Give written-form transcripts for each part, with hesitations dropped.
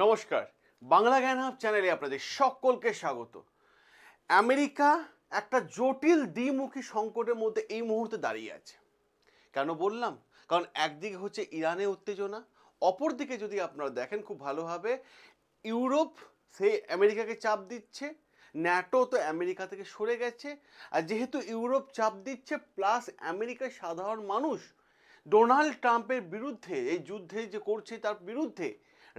নমস্কার, বাংলা জ্ঞান হাব চ্যানেলে আপনাদের সকলকে স্বাগত। আমেরিকা একটা জটিল দ্বিমুখী সংকটের মধ্যে এই মুহূর্তে দাঁড়িয়ে আছে। কেন বললাম? কারণ একদিকে হচ্ছে ইরানের উত্তেজনা, অপরদিকে যদি আপনারা দেখেন খুব ভালোভাবে ইউরোপ সে আমেরিকাকে চাপ দিচ্ছে, ন্যাটো তো আমেরিকা থেকে সরে গেছে। আর যেহেতু ইউরোপ চাপ দিচ্ছে প্লাস আমেরিকার সাধারণ মানুষ ডোনাল্ড ট্রাম্পের বিরুদ্ধে এই যুদ্ধে যে করছে তার বিরুদ্ধে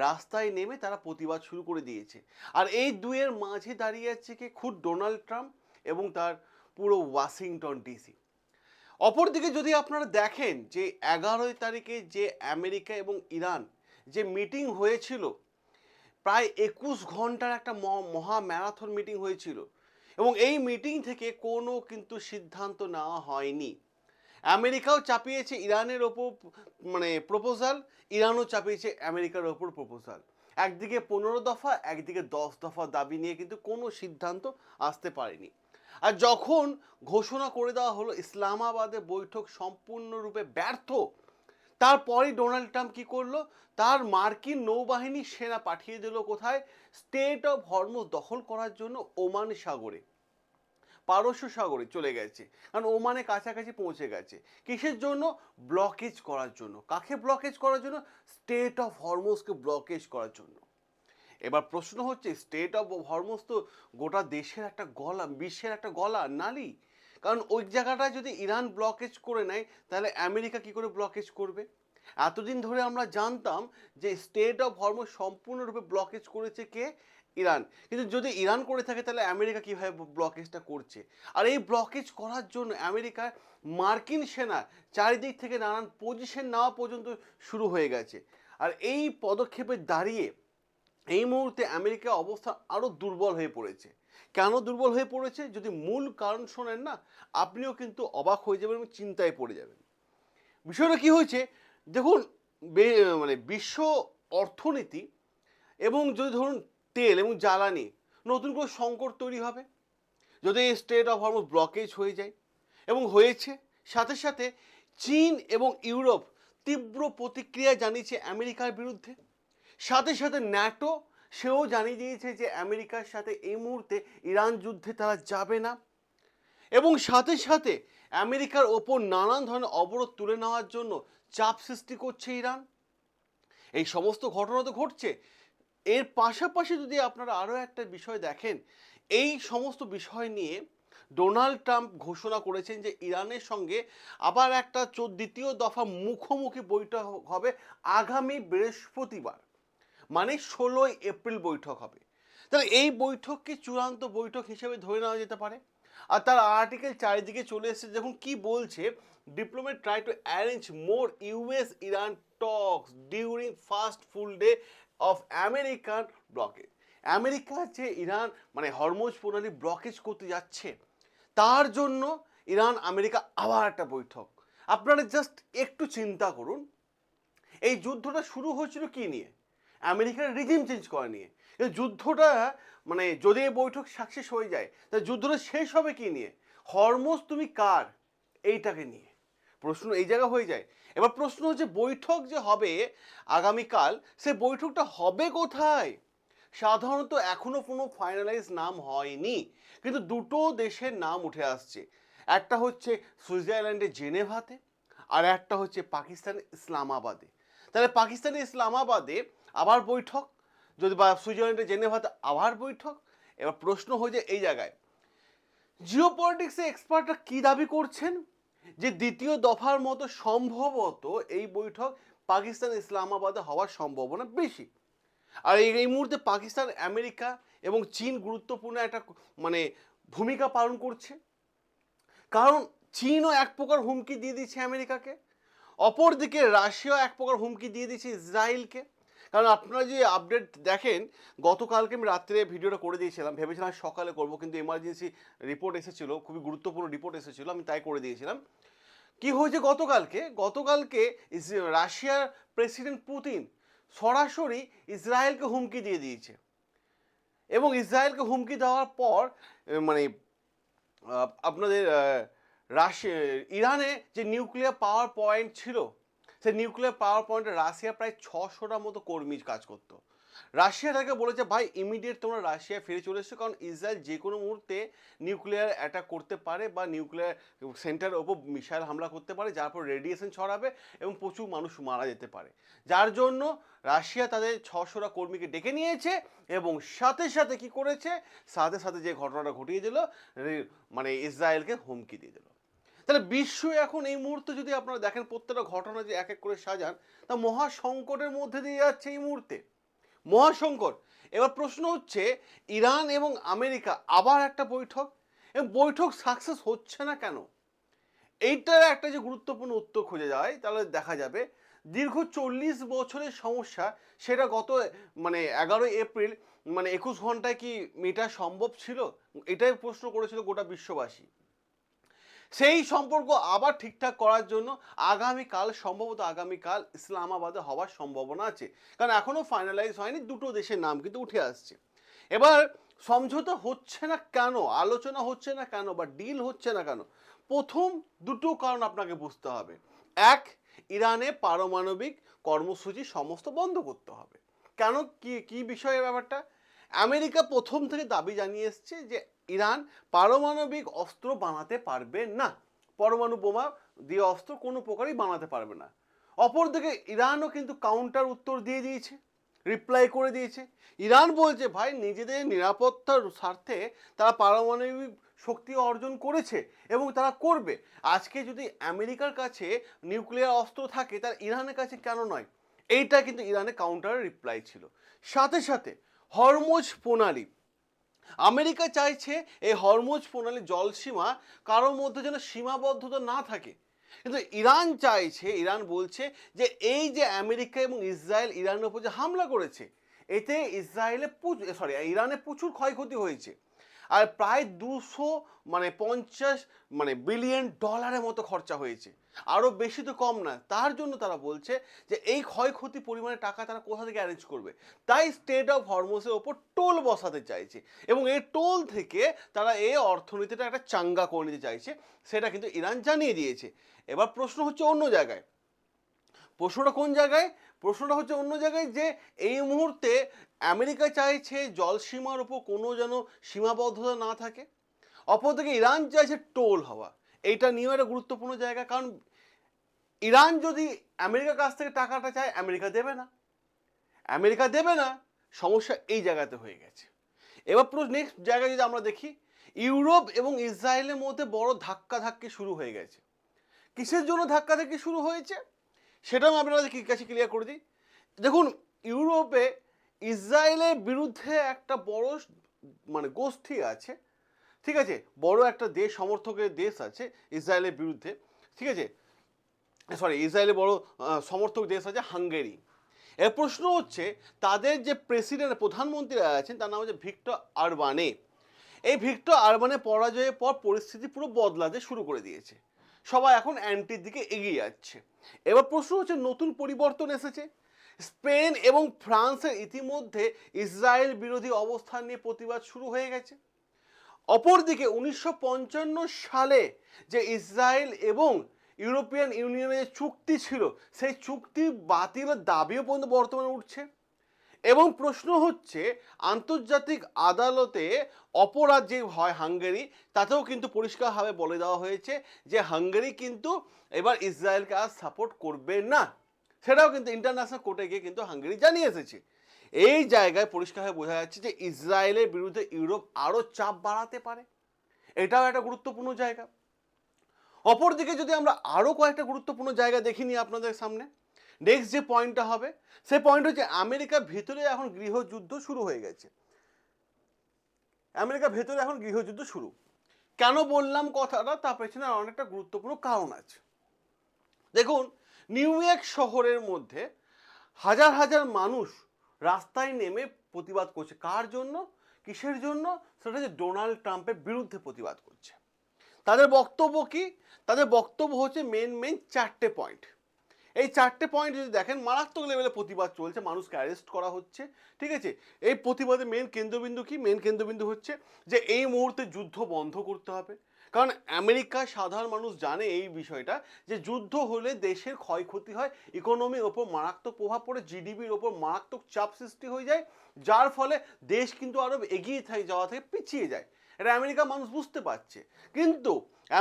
রাস্তায় নেমে তারা প্রতিবাদ শুরু করে দিয়েছে। আর এই দুয়ের মাঝে দাঁড়িয়ে আছে কি খুদ ডোনাল্ড ট্রাম্প এবং তার পুরো ওয়াশিংটন ডিসি। অপরদিকে যদি আপনারা দেখেন যে 11 তারিখে যে আমেরিকা এবং ইরান যে মিটিং হয়েছিল, প্রায় 21 ঘন্টার একটা মহা ম্যারাথন মিটিং হয়েছিল এবং এই মিটিং থেকে কোনো কিন্তু সিদ্ধান্ত নেওয়া হয়নি। আমেরিকাও চাপিয়েছে ইরানের ওপর প্রপোজাল, ইরানও চাপিয়েছে আমেরিকার ওপর প্রপোজাল। একদিকে 15 দফা, একদিকে 10 দফা দাবি নিয়ে কিন্তু কোনো সিদ্ধান্ত আসতে পারেনি। আর যখন ঘোষণা করে দেওয়া হলো ইসলামাবাদে বৈঠক সম্পূর্ণরূপে ব্যর্থ, তারপরেই ডোনাল্ড ট্রাম্প কী করলো, তার মার্কিন নৌবাহিনী সেনা পাঠিয়ে দিল কোথায়? স্টেট অফ হরমুজ দখল করার জন্য ওমান সাগরে, পারস্য সাগরে চলে গেছে। কারণ ওমানে কাছাকাছি পৌঁছে গেছে। কিসের জন্য? ব্লকেজ করার জন্য। কাকে ব্লকেজ করার জন্য? স্টেট অফ হরমুজকে ব্লকেজ করার জন্য। এবার প্রশ্ন হচ্ছে, স্টেট অফ হরমুজ তো গোটা দেশের একটা গলা, বিশ্বের একটা গলা নালি। কারণ ওই জায়গাটায় যদি ইরান ব্লকেজ করে নেয় তাহলে আমেরিকা কি করে ব্লকেজ করবে? এতদিন ধরে আমরা জানতাম যে স্টেট অফ হরমুজ সম্পূর্ণরূপে ব্লকেজ করেছে কে? ইরান। কিন্তু যদি ইরান করে থাকে তাহলে আমেরিকা কীভাবে ব্লকেজটা করছে? আর এই ব্লকেজ করার জন্য আমেরিকার মার্কিন সেনা চারিদিক থেকে নানান পজিশন নেওয়া পর্যন্ত শুরু হয়ে গেছে। আর এই পদক্ষেপে দাঁড়িয়ে এই মুহূর্তে আমেরিকার অবস্থা আরও দুর্বল হয়ে পড়েছে। কেন দুর্বল হয়ে পড়েছে যদি মূল কারণ শোনেন না, আপনিও কিন্তু অবাক হয়ে যাবেন এবং চিন্তায় পড়ে যাবেন। বিষয়টা কি হয়েছে দেখুন, বিশ্ব অর্থনীতি এবং যদি ধরুন তেল এবং জ্বালানি নতুন করে সংকট তৈরি হবে যদি এই স্টেট অফ হরমুজ ব্লকেজ হয়ে যায়, এবং হয়েছে। সাথে সাথে চীন এবং ইউরোপ তীব্র প্রতিক্রিয়া জানিয়েছে আমেরিকার বিরুদ্ধে। সাথে সাথে ন্যাটো সেও জানিয়ে দিয়েছে যে আমেরিকার সাথে এই মুহূর্তে ইরান যুদ্ধে তারা যাবে না। এবং সাথে সাথে আমেরিকার ওপর নানান ধরনের অবরোধ তুলে নেওয়ার জন্য চাপ সৃষ্টি করছে ইরান। এই সমস্ত ঘটনা তো ঘটছে। এর পাশাপাশি যদি আপনারা আরও একটা বিষয় দেখেন, এই সমস্ত বিষয় নিয়ে ডোনাল্ড ট্রাম্প ঘোষণা করেছেন যে ইরানের সঙ্গে আবার একটা দ্বিতীয় দফা মুখোমুখি বৈঠক হবে আগামী বৃহস্পতিবার, মানে 16 এপ্রিল বৈঠক হবে। তাহলে এই বৈঠককে চূড়ান্ত বৈঠক হিসেবে ধরে নেওয়া যেতে পারে। আর তার আর্টিকেল চারিদিকে চলে এসেছে, দেখুন কি বলছে, diplomat try to arrange more US Iran talks during first full day of American blockage. America যে ইরান হরমুজ প্রণালী ব্লকেজ করতে যাচ্ছে, তার জন্য ইরান আমেরিকা আবার একটা বৈঠক। আপনারা জাস্ট একটু চিন্তা করুন, এই যুদ্ধটা শুরু হয়েছিল কি নিয়ে? আমেরিকার রিজিম চেঞ্জ করা নিয়ে। এই যুদ্ধটা যদি এই বৈঠক সাকসেস হয়ে যায় তাহলে যুদ্ধটা শেষ হবে কি নিয়ে? হরমুজ তুমি কার, এইটাকে নিয়ে প্রশ্ন এই জায়গা হয়ে যায়। এবার প্রশ্ন হচ্ছে বৈঠক যে হবে আগামীকাল, সে বৈঠকটা হবে কোথায়? সাধারণত এখনো কোনো ফাইনালাইজ নাম হয়নি, কিন্তু দুটো দেশের নাম উঠে আসছে। একটা হচ্ছে সুইজারল্যান্ডের জেনেভাতে, আর একটা হচ্ছে পাকিস্তানের ইসলামাবাদে। তাহলে পাকিস্তানের ইসলামাবাদে আবার বৈঠক, যদি বা সুইজারল্যান্ডের জেনেভাতে আবার বৈঠক। এবার প্রশ্ন হয়ে যায় এই জায়গায়, জিও পলিটিক্সে এক্সপার্টরা কী দাবি করছেন? যে দ্বিতীয় দফার মতো সম্ভবত এই বৈঠক পাকিস্তান ইসলামাবাদে হওয়ার সম্ভাবনা বেশি। আর এই মুহূর্তে পাকিস্তান, আমেরিকা এবং চীন গুরুত্বপূর্ণ একটা ভূমিকা পালন করছে। কারণ চীনও এক প্রকার হুমকি দিয়ে দিচ্ছে আমেরিকাকে, অপরদিকে রাশিয়াও এক প্রকার হুমকি দিয়ে দিচ্ছে ইসরায়েলকে। কারণ আপনারা যে আপডেট দেখেন, গতকালকে আমি রাত্রে ভিডিওটা করে দিয়েছিলাম, ভেবেছিলাম সকালে করব, কিন্তু এমার্জেন্সি রিপোর্ট এসেছিলো, খুবই গুরুত্বপূর্ণ রিপোর্ট এসেছিলো, আমি তাই করে দিয়েছিলাম। কি হয়েছে গতকালকে রাশিয়ার প্রেসিডেন্ট পুতিন সরাসরি ইসরায়েলকে হুমকি দিয়ে দিয়েছে। এবং ইসরায়েলকে হুমকি দেওয়ার পর আপনাদের ইরানে যে নিউক্লিয়ার পাওয়ার পয়েন্ট ছিল, সেই নিউক্লিয়ার পাওয়ার পয়েন্টে রাশিয়া প্রায় 600টার মতো কর্মী কাজ করতো। রাশিয়া তাকে বলেছে ভাই ইমিডিয়েট তোমরা রাশিয়া ফিরে চলে এসছো, কারণ ইসরায়েল যে কোনো মুহূর্তে নিউক্লিয়ার অ্যাটাক করতে পারে বা নিউক্লিয়ার সেন্টারের ওপর মিসাইল হামলা করতে পারে, যার পর রেডিয়েশন ছড়াবে এবং প্রচুর মানুষ মারা যেতে পারে। যার জন্য রাশিয়া তাদের 600টা কর্মীকে ডেকে নিয়েছে এবং সাথে সাথে কি করেছে, সাথে সাথে যে ঘটনাটা ঘটিয়ে দিল, মানে ইসরায়েলকে হুমকি দিয়ে দিল। তাহলে বিশ্ব এখন এই মুহূর্তে যদি আপনারা দেখেন প্রত্যেকটা ঘটনা যে এক এক করে সাজান, তা মহা সংকটের মধ্যে দিয়ে যাচ্ছে এই মুহূর্তে, মহাসংকট। এবার প্রশ্ন হচ্ছে ইরান এবং আমেরিকা আবার একটা বৈঠক, এবং বৈঠক সাকসেস হচ্ছে না কেন? এইটার একটা যে গুরুত্বপূর্ণ উত্তর খুঁজে যায় তাহলে দেখা যাবে দীর্ঘ 40 বছরের সমস্যা, সেটা গত মানে 11 এপ্রিল মানে 21 ঘন্টায় কি মেটা সম্ভব ছিল? এটাই প্রশ্ন করেছিল গোটা বিশ্ববাসী। সেই সম্পর্ক আবার ঠিকঠাক করার জন্য আগামীকাল, সম্ভবত আগামীকাল ইসলামাবাদে হওয়ার সম্ভাবনা আছে, কারণ এখনো ফাইনালাইজ হয়নি, দুটো দেশের নাম কিন্তু উঠে আসছে। এবার সমঝোতা হচ্ছে না কেন, আলোচনা হচ্ছে না কেন, বা ডিল হচ্ছে না কেন? প্রথম দুটো কারণ আপনাকে বুঝতে হবে। এক, ইরানে পারমাণবিক কর্মসূচি সমস্ত বন্ধ করতে হবে। কেন, কি কি বিষয়ের ব্যাপারটা? আমেরিকা প্রথম থেকে দাবি জানিয়ে এসছে যে ইরান পারমাণবিক অস্ত্র বানাতে পারবে না, পরমাণু বোমা দিয়ে অস্ত্র কোনো প্রকারই বানাতে পারবে না। অপরদিকে ইরানও কিন্তু কাউন্টার উত্তর দিয়ে দিয়েছে, রিপ্লাই করে দিয়েছে। ইরান বলছে ভাই নিজেদের নিরাপত্তার স্বার্থে তারা পারমাণবিক শক্তি অর্জন করেছে এবং তারা করবে। আজকে যদি আমেরিকার কাছে নিউক্লিয়ার অস্ত্র থাকে তার ইরানের কাছে কেন নয়? এইটা কিন্তু ইরানের কাউন্টারের রিপ্লাই ছিল। সাথে সাথে হরমুজ প্রণালী, আমেরিকা চাইছে এই হরমুজ প্রণালী জলসীমা কারোর মধ্যে যেন সীমাবদ্ধতা না থাকে, কিন্তু ইরান চাইছে, ইরান বলছে যে এই যে আমেরিকা এবং ইসরায়েল ইরানের উপর যে হামলা করেছে, এতে ইরানে প্রচুর ক্ষয়ক্ষতি হয়েছে, আর প্রায় 250 বিলিয়ন ডলারের মতো খরচা হয়েছে, আরও বেশি তো কম না। তার জন্য তারা বলছে যে এই ক্ষয়ক্ষতি পরিমাণে টাকা তারা কোথা থেকে অ্যারেঞ্জ করবে, তাই স্টেট অফ হরমুজের ওপর টোল বসাতে চাইছে এবং এই টোল থেকে তারা এই অর্থনীতিটা একটা চাঙ্গা করে নিতে চাইছে, সেটা কিন্তু ইরান জানিয়ে দিয়েছে। এবার প্রশ্ন হচ্ছে অন্য জায়গায়, প্রশ্নটা কোন জায়গায়? প্রশ্নটা হচ্ছে অন্য জায়গায় যে এই মুহূর্তে আমেরিকা চাইছে জলসীমার উপর কোনো যেন সীমাবদ্ধতা না থাকে, অপরদিকে ইরান চাইছে টোল হওয়া। এইটা নিয়েও একটা গুরুত্বপূর্ণ জায়গা, কারণ ইরান যদি আমেরিকার কাছ থেকে টাকাটা চায় আমেরিকা দেবে না, আমেরিকা দেবে না, সমস্যা এই জায়গাতে হয়ে গেছে। এবার পুরো নেক্সট জায়গায় যদি আমরা দেখি, ইউরোপ এবং ইসরায়েলের মধ্যে বড় ধাক্কাধাক্কি শুরু হয়ে গেছে। কিসের জন্য ধাক্কাধাক্কি শুরু হয়েছে সেটাও আমি আপনাদের কাছে ক্লিয়ার করে দিই। দেখুন, ইউরোপে ইসরায়েলের বিরুদ্ধে একটা বড় গোষ্ঠী আছে, ঠিক আছে, বড় একটা দেশ, সমর্থকের দেশ আছে ইসরায়েলের বিরুদ্ধে, ঠিক আছে, ইসরায়েলের বড় সমর্থক দেশ আছে হাঙ্গেরি। এর প্রশ্ন হচ্ছে তাদের যে প্রেসিডেন্ট, প্রধানমন্ত্রী আছেন, তার নাম হচ্ছে ভিক্টর অরবানে। এই ভিক্টর অরবানের পরাজয়ের পর পরিস্থিতি পুরো বদলাতে শুরু করে দিয়েছে, সবাই এখন অ্যান্টির দিকে এগিয়ে যাচ্ছে। এবার প্রশ্ন হচ্ছে নতুন পরিবর্তন এসেছে। স্পেন এবং ফ্রান্সের ইতিমধ্যে ইসরায়েল বিরোধী অবস্থান নিয়ে প্রতিবাদ শুরু হয়ে গেছে। অপরদিকে 1955 সালে যে ইসরায়েল এবং ইউরোপিয়ান ইউনিয়নের যে চুক্তি ছিল, সেই চুক্তি বাতিলের দাবিও পর্যন্ত বর্তমানে উঠছে। এবং প্রশ্ন হচ্ছে আন্তর্জাতিক আদালতে অপরাধ যে হয় হাঙ্গেরি, তাতেও কিন্তু পরিষ্কারভাবে বলে দেওয়া হয়েছে যে হাঙ্গেরি কিন্তু এবার ইসরায়েলকে আর সাপোর্ট করবে না, সেটাও কিন্তু ইন্টারন্যাশনাল কোর্টে গিয়ে কিন্তু হাঙ্গেরি জানিয়ে এসেছে। এই জায়গায় পরিষ্কারভাবে বোঝা যাচ্ছে যে ইসরায়েলের বিরুদ্ধে ইউরোপ আরও চাপ বাড়াতে পারে, এটাও একটা গুরুত্বপূর্ণ জায়গা। অপরদিকে যদি আমরা আরও কয়েকটা গুরুত্বপূর্ণ জায়গা দেখে নিই আপনাদের সামনে, নেক্সট যে পয়েন্টটা হবে সেই পয়েন্ট হচ্ছে আমেরিকার ভেতরে এখন গৃহযুদ্ধ শুরু হয়ে গেছে। আমেরিকার ভেতরে এখন গৃহযুদ্ধ শুরু। কেন বললাম কথাটা, তার পেছনে অনেকটা গুরুত্বপূর্ণ কারণ আছে। দেখুন, নিউ ইয়র্ক শহরের মধ্যে হাজার হাজার মানুষ রাস্তায় নেমে প্রতিবাদ করছে। কার জন্য, কিসের জন্য? সেটা হচ্ছে ডোনাল্ড ট্রাম্পের বিরুদ্ধে প্রতিবাদ করছে। তাদের বক্তব্য কি? তাদের বক্তব্য হচ্ছে মেন 4টে পয়েন্ট। এই 4টে পয়েন্ট যদি দেখেন, মারাত্মক লেভেলে প্রতিবাদ চলছে, মানুষকে অ্যারেস্ট করা হচ্ছে, ঠিক আছে। এই প্রতিবাদের মেন কেন্দ্রবিন্দু কি? মেন কেন্দ্রবিন্দু হচ্ছে যে এই মুহূর্তে যুদ্ধ বন্ধ করতে হবে, কারণ আমেরিকার সাধারণ মানুষ জানে এই বিষয়টা যে যুদ্ধ হলে দেশের ক্ষয়ক্ষতি হয়, ইকোনমির ওপর মারাত্মক প্রভাব পড়ে, জিডিপির ওপর মারাত্মক চাপ সৃষ্টি হয়ে যায়, যার ফলে দেশ কিন্তু আরো এগিয়ে যাওয়া থেকে পিছিয়ে যায়। এটা আমেরিকার মানুষ বুঝতে পারছে, কিন্তু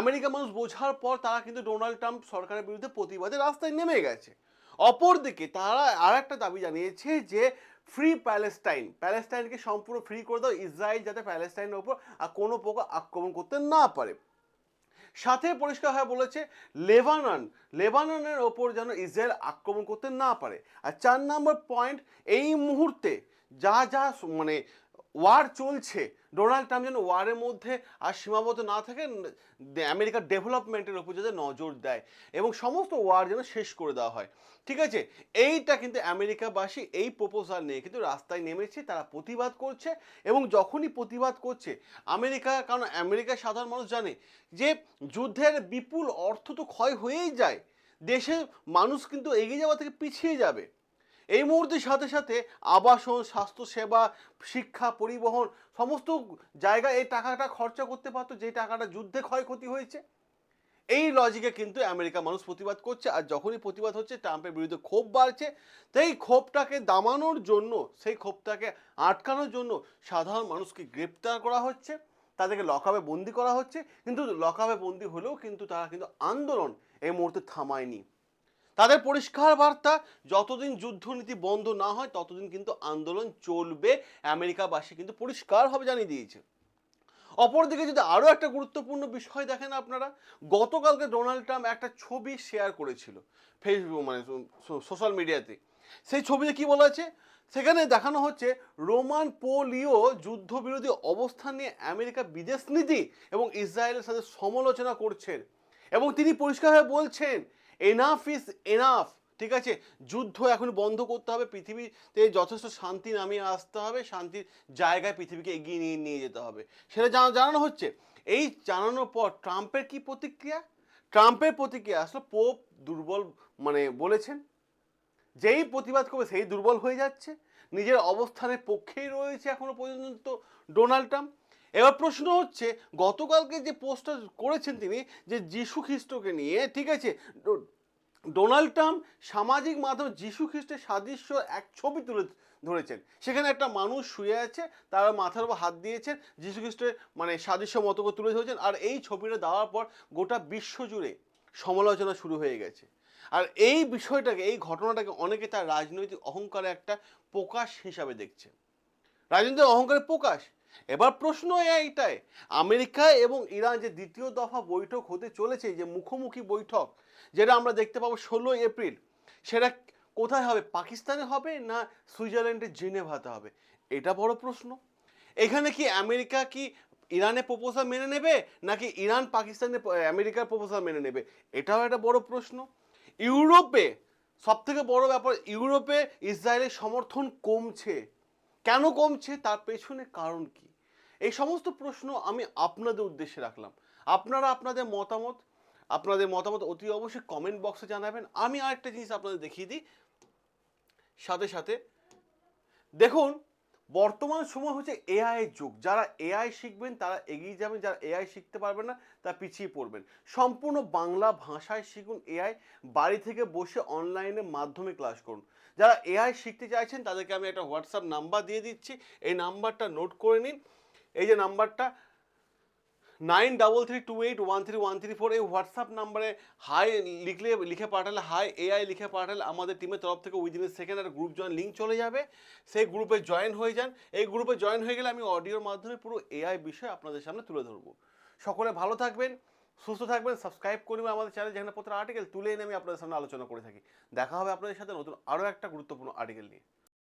আমেরিকার মানুষ বোঝার পর তারা কিন্তু ডোনাল্ড ট্রাম্প সরকারের বিরুদ্ধে প্রতিবাদে রাস্তায় নেমে গেছে। অপরদিকে তারা আর একটা দাবি জানিয়েছে যে ফ্রি প্যালেস্টাইনকে সম্পূর্ণ ফ্রি করে দাও, ইসরায়েল যাতে প্যালেস্টাইনের ওপর আর কোনো প্রকার আক্রমণ করতে না পারে। সাথে পরিষ্কারভাবে বলেছে লেবাননের ওপর যেন ইসরায়েল আক্রমণ করতে না পারে। আর 4 নম্বর পয়েন্ট, এই মুহূর্তে যা যা মানে ওয়ার চলছে, ডোনাল্ড ট্রাম্প যেন ওয়ারের মধ্যে আর সীমাবদ্ধ না থাকে, আমেরিকার ডেভেলপমেন্টের ওপর যাতে নজর দেয় এবং সমস্ত ওয়ার যেন শেষ করে দেওয়া হয়। ঠিক আছে, এইটা কিন্তু আমেরিকাবাসী এই প্রপোজাল নিয়ে কিন্তু রাস্তায় নেমেছে, তারা প্রতিবাদ করছে। এবং যখনই প্রতিবাদ করছে কারণ আমেরিকার সাধারণ মানুষ জানে যে যুদ্ধের বিপুল অর্থ তো ক্ষয় হয়েই যায়, দেশের মানুষ কিন্তু এগিয়ে যাওয়া থেকে পিছিয়ে যাবে। এই মুহূর্তে সাথে সাথে আবাসন, স্বাস্থ্যসেবা, শিক্ষা, পরিবহন সমস্ত জায়গায় এই টাকাটা খরচা করতে পারতো যে টাকাটা যুদ্ধে ক্ষয়ক্ষতি হয়েছে। এই লজিকে কিন্তু আমেরিকা মানুষ প্রতিবাদ করছে। আর যখনই প্রতিবাদ হচ্ছে, ট্রাম্পের বিরুদ্ধে ক্ষোভ বাড়ছে, তাই ক্ষোভটাকে দামানোর জন্য, সেই ক্ষোভটাকে আটকানোর জন্য সাধারণ মানুষকে গ্রেপ্তার করা হচ্ছে, তাদেরকে লকআপে বন্দি করা হচ্ছে। কিন্তু লকআপে বন্দি হলেও কিন্তু তারা কিন্তু আন্দোলন এই মুহূর্তে থামায়নি। তাদের পরিষ্কার বার্তা, যতদিন যুদ্ধনীতি বন্ধ না হয় ততদিন কিন্তু আন্দোলন চলবে, আমেরিকাবাসী কিন্তু পরিষ্কারভাবে জানিয়ে দিয়েছে। অপরদিকে যদি আরও একটা গুরুত্বপূর্ণ বিষয় দেখেন আপনারা, গতকালকে ডোনাল্ড ট্রাম্প একটা ছবি শেয়ার করেছিল ফেসবুক মানে সোশ্যাল মিডিয়াতে। সেই ছবিতে কি বলা আছে, সেখানে দেখানো হচ্ছে রোমান পোলিও যুদ্ধবিরোধী অবস্থান নিয়ে আমেরিকা বিদেশ নীতি এবং ইসরায়েলের সাথে সমালোচনা করছেন এবং তিনি পরিষ্কারভাবে বলছেন এনাফ ইজ এনাফ। ঠিক আছে, যুদ্ধ এখন বন্ধ করতে হবে, পৃথিবীতে যথেষ্ট শান্তি নামিয়ে আসতে হবে, শান্তির জায়গায় পৃথিবীকে এগিয়ে নিয়ে যেতে হবে, সেটা জানানো হচ্ছে। এই জানানোর পর ট্রাম্পের প্রতিক্রিয়া আসলে পোপ দুর্বল বলেছেন, যেই প্রতিবাদ করবে সেই দুর্বল হয়ে যাচ্ছে, নিজের অবস্থানের পক্ষেই রয়েছে এখনো পর্যন্ত ডোনাল্ড ট্রাম্প। এবার প্রশ্ন হচ্ছে, গতকালকে যে পোস্টটা করেছেন তিনি যে যীশু খ্রিস্টকে নিয়ে, ঠিক আছে, ডোনাল্ড ট্রাম্প সামাজিক মাধ্যমে যীশু খ্রিস্টের সাদৃশ্য এক ছবি তুলে ধরেছেন। সেখানে একটা মানুষ শুয়ে আছে, তার মাথার উপর হাত দিয়েছেন, যীশু খ্রিস্টের সাদৃশ্য মতো করে তুলে ধরেছেন। আর এই ছবিটা দেওয়ার পর গোটা বিশ্ব জুড়ে সমালোচনা শুরু হয়ে গেছে। আর এই বিষয়টাকে, এই ঘটনাটাকে অনেকে তার রাজনৈতিক অহংকারে একটা প্রকাশ হিসাবে দেখছে, রাজনৈতিক অহংকারের প্রকাশ। এবার প্রশ্ন এইটাই, আমেরিকা এবং ইরান যে দ্বিতীয় দফা বৈঠক হতে চলেছে, যে মুখোমুখি বৈঠক যেটা আমরা দেখতে পাবো 16 এপ্রিল, সেটা কোথায় হবে? পাকিস্তানে হবে না সুইজারল্যান্ডের জেনেভাতে হবে? এটা বড় প্রশ্ন। এখানে কি আমেরিকা কি ইরানের প্রপোজাল মেনে নেবে, নাকি ইরান আমেরিকার প্রপোজাল মেনে নেবে? এটাও একটা বড় প্রশ্ন। ইউরোপে সবথেকে বড় ব্যাপার, ইউরোপে ইসরায়েলের সমর্থন কমছে। কেন কমছে, তার পেছনে কারণ কি? এই সমস্ত প্রশ্ন আমি আপনাদের উদ্দেশ্যে রাখলাম। আপনারা আপনাদের মতামত অতি অবশ্যই কমেন্ট বক্সে জানাবেন। আমি আরেকটা জিনিস আপনাদের দেখিয়ে দিই সাথে সাথে। দেখুন, বর্তমান সময় হচ্ছে এআই এর যুগ। যারা এআই শিখবেন তারা এগিয়ে যাবেন, যারা এআই শিখতে পারবেন না তারা পিছিয়ে পড়বেন। সম্পূর্ণ বাংলা ভাষায় শিখুন এআই, বাড়ি থেকে বসে অনলাইনের মাধ্যমে ক্লাস করুন। যারা এআই শিখতে চাইছেন তাদেরকে আমি একটা হোয়াটসঅ্যাপ নাম্বার দিয়ে দিচ্ছি, এই নাম্বারটা নোট করে নিন। এই যে নাম্বারটা 9332813134, এই হোয়াটসঅ্যাপ নাম্বারে হাই লিখে পাঠালে, হাই এআই লিখে পাঠালে আমাদের টিমের তরফ থেকে উইদিন এ সেকেন্ড একটা গ্রুপ জয়েন লিঙ্ক চলে যাবে, সেই গ্রুপে জয়েন হয়ে যান। এই গ্রুপে জয়েন হয়ে গেলে আমি অডিওর মাধ্যমে পুরো এআই বিষয় আপনাদের সামনে তুলে ধরবো। সকলে ভালো থাকবেন, সুস্থ থাকবেন, সাবস্ক্রাইব করবেন আমাদের চ্যানেল, যেখানে প্রত্যেক আর্টিকেল তুলে এনে আমি আপনাদের সামনে আলোচনা করে থাকি। দেখা হবে আপনাদের সাথে নতুন আরও একটা গুরুত্বপূর্ণ আর্টিকেল নিয়ে।